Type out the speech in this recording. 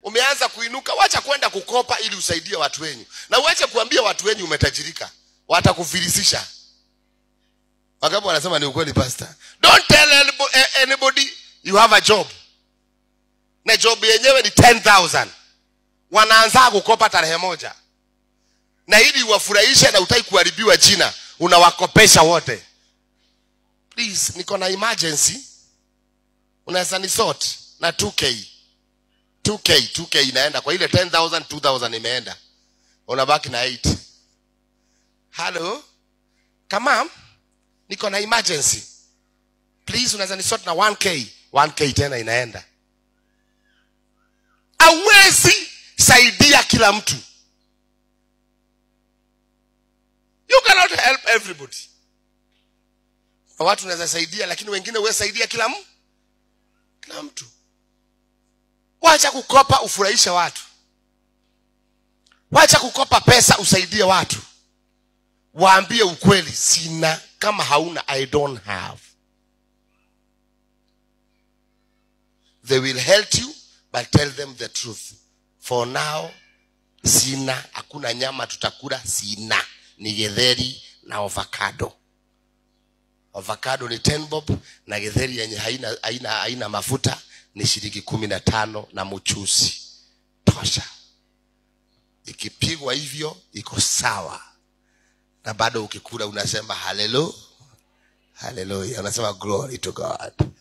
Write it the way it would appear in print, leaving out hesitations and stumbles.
Umeanza kuinuka, wacha kwenda kukopa ili usaidie watu wenyu. Na uache kuambia watu wenyu umetajirika. Watakufilisisha. Wangapi wanasema ni ukweli pastor? Don't tell anybody you have a job. Na job yenyewe ni 10,000. Wanaanza kukopa tarehe moja. Na ili uwafurahishe na utaki kuharibiwa jina, unawakopesha wote. Please, niko na emergency. Unaweza ni sort na 2K inaenda kwa ile 10,000, 2,000 imeenda. Unabaki na 8. Hello? Come, niko na emergency. Please, unaweza ni sort na 1K. 1K tena inaenda. Hawezi saidia kila mtu. You cannot help everybody. Watu unaweza saidia lakini wengine huwezi saidia kila mtu. Wacha kukopa ufurahishe watu. Wacha kukopa pesa usaidie watu. Waambie ukweli, sina. Kama hauna, I don't have. They will help you, but tell them the truth. For now, sina. Hakuna nyama tutakula, sina. Ni githeri na avocado. Avocado ni 10 bob na githeri yenye haina mafuta ni shilingi 15 na mchuzi. Tosha. Ikipigwa hivyo iko sawa. Na bado ukikula unasema hallelujah. Hallelujah. Unasema glory to God.